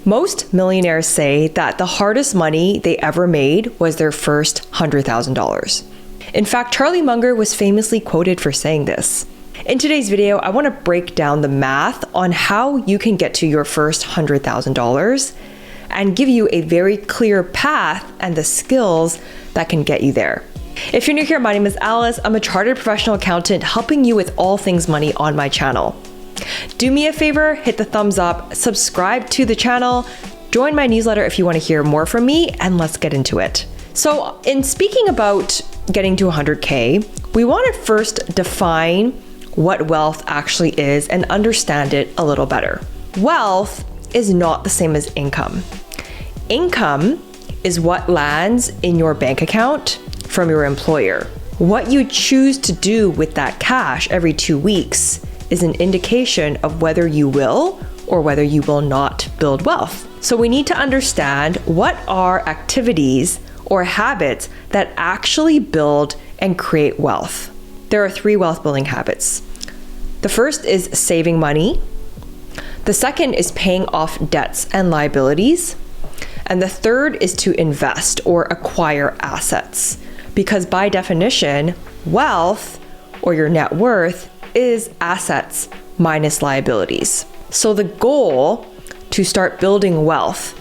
Most millionaires say that the hardest money they ever made was their first $100,000. In fact, Charlie Munger was famously quoted for saying this. In today's video, I want to break down the math on how you can get to your first $100,000 and give you a very clear path and the skills that can get you there. If you're new here, my name is Alice. I'm a chartered professional accountant helping you with all things money on my channel. Do me a favor, hit the thumbs up, subscribe to the channel, join my newsletter if you want to hear more from me, and let's get into it. So in speaking about getting to 100K, we want to first define what wealth actually is and understand it a little better. Wealth is not the same as income. Income is what lands in your bank account from your employer. What you choose to do with that cash every 2 weeks is an indication of whether you will or whether you will not build wealth. So we need to understand what are activities or habits that actually build and create wealth. There are 3 wealth building habits. The first is saving money. The second is paying off debts and liabilities. And the third is to invest or acquire assets. Because by definition, wealth or your net worth is assets minus liabilities. So the goal to start building wealth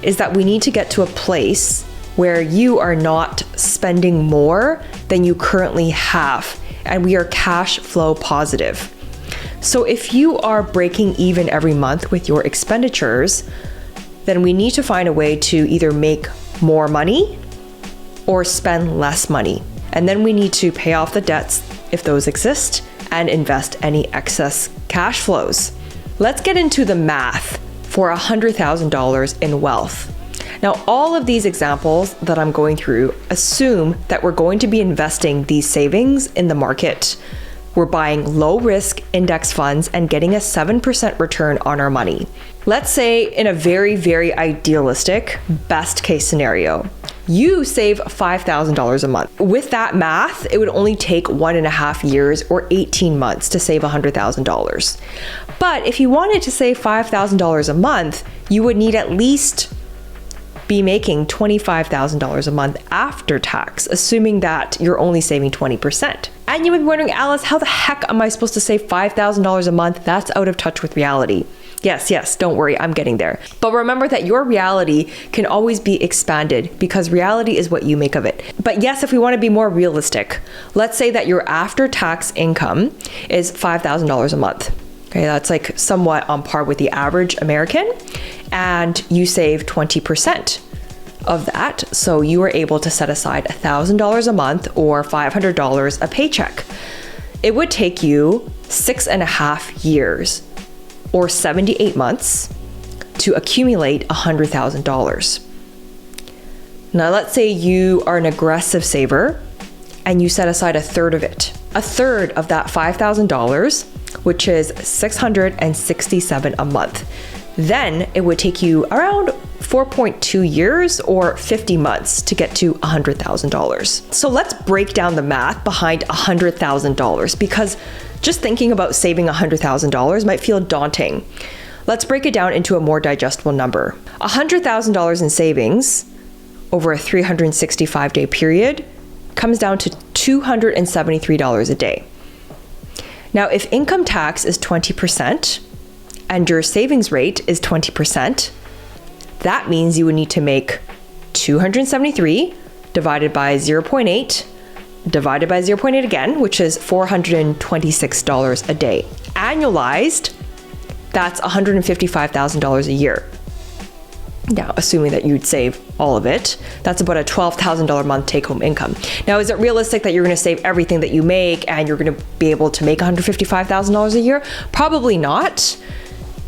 is that we need to get to a place where you are not spending more than you currently have, and we are cash flow positive. So if you are breaking even every month with your expenditures, then we need to find a way to either make more money or spend less money. And then we need to pay off the debts if those exist and invest any excess cash flows. Let's get into the math for $100,000 in wealth. Now, all of these examples that I'm going through assume that we're going to be investing these savings in the market. We're buying low risk index funds and getting a 7% return on our money. Let's say in a very, very idealistic best case scenario, you save $5,000 a month. With that math, it would only take 1.5 years or 18 months to save $100,000. But if you wanted to save $5,000 a month, you would need at least be making $25,000 a month after tax, assuming that you're only saving 20%. And you would be wondering, Alice, how the heck am I supposed to save $5,000 a month? That's out of touch with reality. Yes, don't worry, I'm getting there. But remember that your reality can always be expanded because reality is what you make of it. But yes, if we want to be more realistic, let's say that your after-tax income is $5,000 a month. Okay, that's like somewhat on par with the average American, and you save 20% of that. So you are able to set aside $1,000 a month or $500 a paycheck. It would take you 6.5 years or 78 months to accumulate $100,000. Now let's say you are an aggressive saver and you set aside a third of it. A third of that $5,000, which is $667 a month. Then it would take you around 4.2 years or 50 months to get to $100,000. So let's break down the math behind $100,000 because just thinking about saving $100,000 might feel daunting. Let's break it down into a more digestible number. $100,000 in savings over a 365-day period comes down to $273 a day. Now, if income tax is 20% and your savings rate is 20%, that means you would need to make 273 divided by 0.8 divided by 0.8 again, which is $426 a day. Annualized, that's $155,000 a year. Now, assuming that you'd save all of it, that's about a $12,000 a month take-home income. Now, is it realistic that you're going to save everything that you make and you're going to be able to make $155,000 a year? Probably not.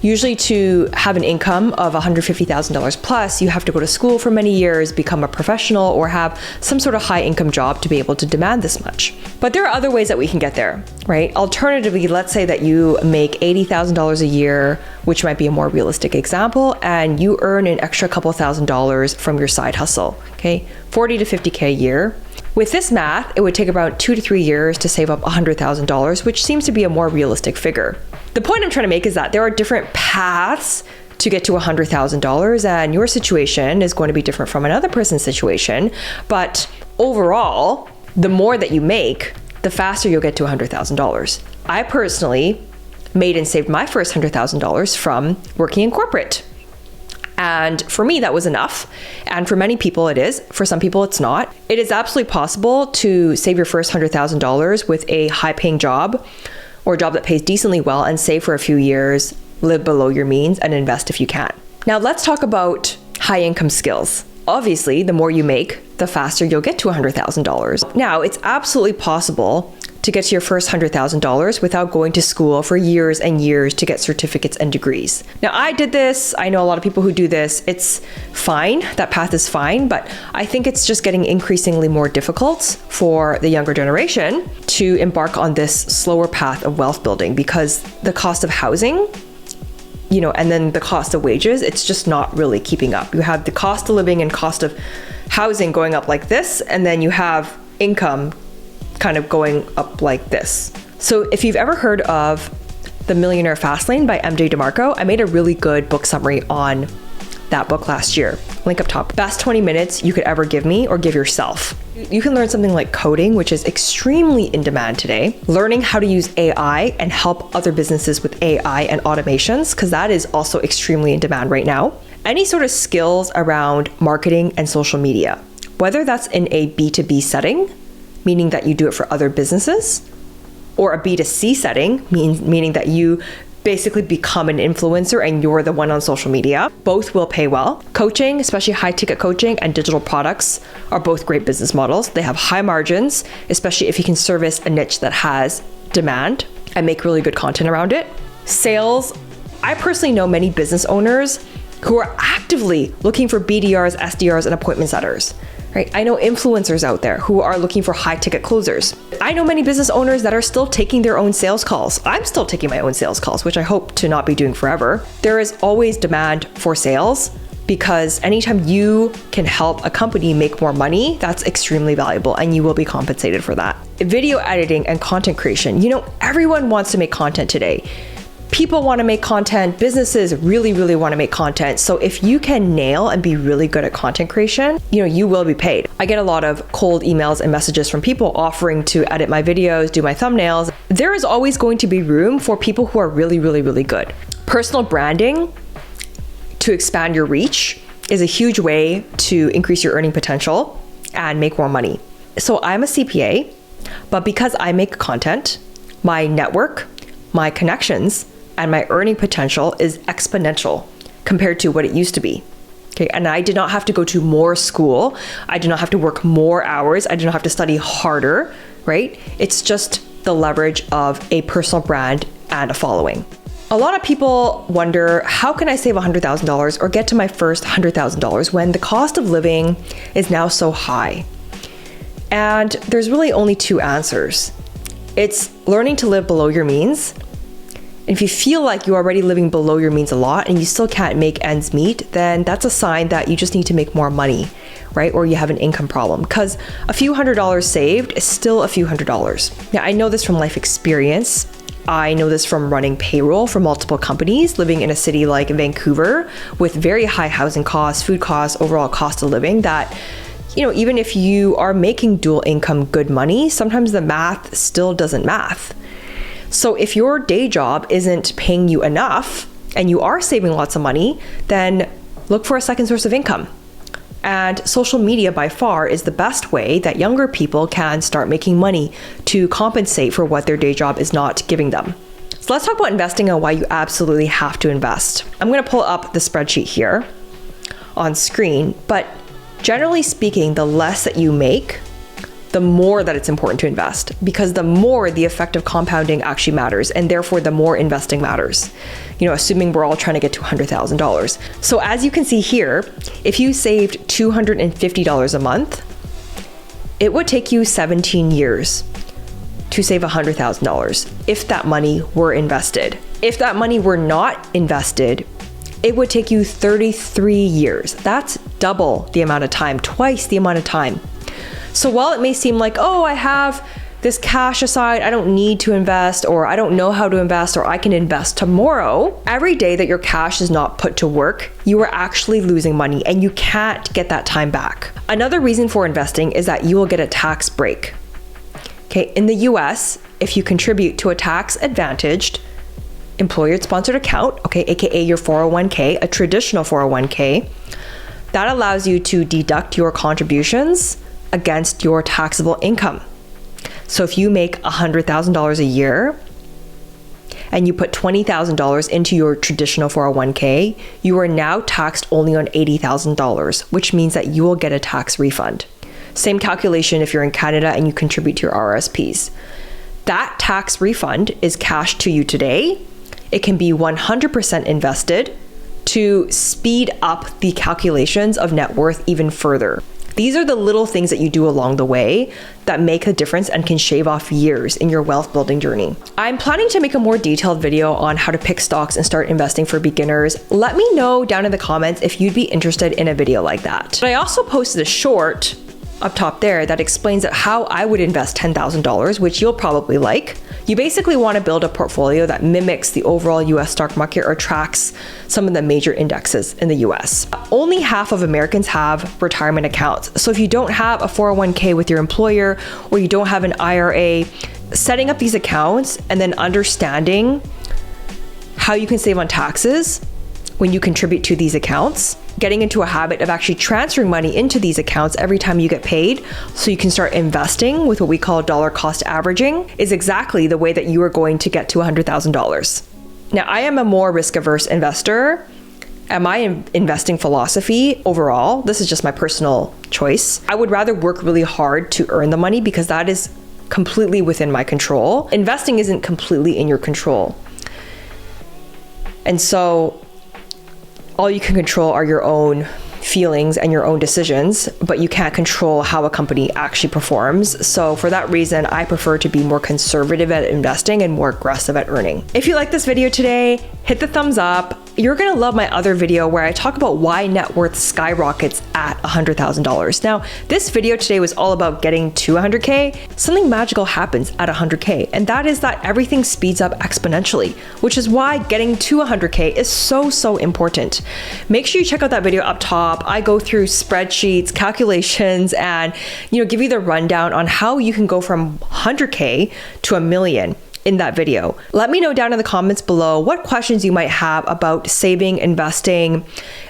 Usually to have an income of $150,000 plus, you have to go to school for many years, become a professional, or have some sort of high income job to be able to demand this much. But there are other ways that we can get there, right? Alternatively, let's say that you make $80,000 a year, which might be a more realistic example, and you earn an extra couple $1,000s from your side hustle, okay? 40 to 50K a year. With this math, it would take about 2 to 3 years to save up $100,000, which seems to be a more realistic figure. The point I'm trying to make is that there are different paths to get to $100,000, and your situation is going to be different from another person's situation. But overall, the more that you make, the faster you'll get to $100,000. I personally made and saved my first $100,000 from working in corporate. And for me, that was enough. And for many people, it is. For some people, it's not. It is absolutely possible to save your first $100,000 with a high-paying job or a job that pays decently well and save for a few years, live below your means, and invest if you can. Now, let's talk about high-income skills. Obviously, the more you make, the faster you'll get to $100,000. Now, it's absolutely possible to get to your first $100,000 without going to school for years and years to get certificates and degrees. Now, I did this. I know a lot of people who do this. It's fine. That path is fine, but I think it's just getting increasingly more difficult for the younger generation to embark on this slower path of wealth building because the cost of housing, and then the cost of wages, it's just not really keeping up. You have the cost of living and cost of housing going up like this, and then you have income kind of going up like this. So if you've ever heard of The Millionaire Fastlane by MJ DeMarco, I made a really good book summary on that book last year. Link up top. Best 20 minutes you could ever give me or give yourself. You can learn something like coding, which is extremely in demand today. Learning how to use AI and help other businesses with AI and automations, because that is also extremely in demand right now. Any sort of skills around marketing and social media, whether that's in a B2B setting, meaning that you do it for other businesses, or a B2C setting, meaning that you basically become an influencer and you're the one on social media. Both will pay well. Coaching, especially high ticket coaching, and digital products are both great business models. They have high margins, especially if you can service a niche that has demand and make really good content around it. Sales, I personally know many business owners who are actively looking for BDRs, SDRs, and appointment setters. Right? I know influencers out there who are looking for high ticket closers. I know many business owners that are still taking their own sales calls. I'm still taking my own sales calls, which I hope to not be doing forever. There is always demand for sales because anytime you can help a company make more money, that's extremely valuable and you will be compensated for that. Video editing and content creation. Everyone wants to make content today. People want to make content, businesses really, really want to make content. So if you can nail and be really good at content creation, you will be paid. I get a lot of cold emails and messages from people offering to edit my videos, do my thumbnails. There is always going to be room for people who are really, really, really good. Personal branding to expand your reach is a huge way to increase your earning potential and make more money. So I'm a CPA, but because I make content, my network, my connections, and my earning potential is exponential compared to what it used to be. Okay, and I did not have to go to more school. I did not have to work more hours. I did not have to study harder, right? It's just the leverage of a personal brand and a following. A lot of people wonder, how can I save $100,000 or get to my first $100,000 when the cost of living is now so high? And there's really only two answers. It's learning to live below your means. If you feel like you're already living below your means a lot and you still can't make ends meet, then that's a sign that you just need to make more money, right? Or you have an income problem, because a few $100s saved is still a few $100s. Now, I know this from life experience. I know this from running payroll for multiple companies, living in a city like Vancouver with very high housing costs, food costs, overall cost of living, that even if you are making dual income good money, sometimes the math still doesn't math. So if your day job isn't paying you enough and you are saving lots of money, then look for a second source of income. And social media by far is the best way that younger people can start making money to compensate for what their day job is not giving them. So let's talk about investing and why you absolutely have to invest. I'm going to pull up the spreadsheet here on screen, but generally speaking, the less that you make, the more that it's important to invest, because the more the effect of compounding actually matters, and therefore the more investing matters, assuming we're all trying to get to $100,000. So as you can see here, if you saved $250 a month, it would take you 17 years to save $100,000 if that money were invested. If that money were not invested, it would take you 33 years. That's double the amount of time, twice the amount of time. So while it may seem like, I have this cash aside, I don't need to invest, or I don't know how to invest, or I can invest tomorrow. Every day that your cash is not put to work, you are actually losing money and you can't get that time back. Another reason for investing is that you will get a tax break. Okay, in the US, if you contribute to a tax advantaged employer-sponsored account, okay, aka your 401k, a traditional 401k, that allows you to deduct your contributions against your taxable income. So if you make $100,000 a year and you put $20,000 into your traditional 401k, you are now taxed only on $80,000, which means that you will get a tax refund. Same calculation if you're in Canada and you contribute to your RSPs. That tax refund is cash to you today. It can be 100% invested to speed up the calculations of net worth even further. These are the little things that you do along the way that make a difference and can shave off years in your wealth building journey. I'm planning to make a more detailed video on how to pick stocks and start investing for beginners. Let me know down in the comments if you'd be interested in a video like that. But I also posted a short up top there that explains how I would invest $10,000, which you'll probably like. You basically want to build a portfolio that mimics the overall US stock market or tracks some of the major indexes in the US. Only half of Americans have retirement accounts. So if you don't have a 401k with your employer, or you don't have an IRA, setting up these accounts and then understanding how you can save on taxes when you contribute to these accounts, getting into a habit of actually transferring money into these accounts every time you get paid so you can start investing with what we call dollar cost averaging, is exactly the way that you are going to get to $100,000. Now, I am a more risk-averse investor, and my investing philosophy overall, this is just my personal choice, I would rather work really hard to earn the money because that is completely within my control. Investing isn't completely in your control. And so all you can control are your own feelings and your own decisions, but you can't control how a company actually performs. So for that reason, I prefer to be more conservative at investing and more aggressive at earning. If you like this video today, hit the thumbs up. You're gonna love my other video where I talk about why net worth skyrockets at $100,000. Now, this video today was all about getting to 100K. Something magical happens at 100K, and that is that everything speeds up exponentially, which is why getting to 100K is so important. Make sure you check out that video up top. I go through spreadsheets, calculations, and give you the rundown on how you can go from 100K to $1 million in that video. Let me know down in the comments below what questions you might have about saving, investing,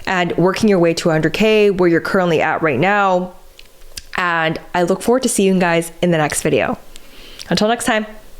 and working your way to 100K, where you're currently at right now. And I look forward to seeing you guys in the next video. Until next time.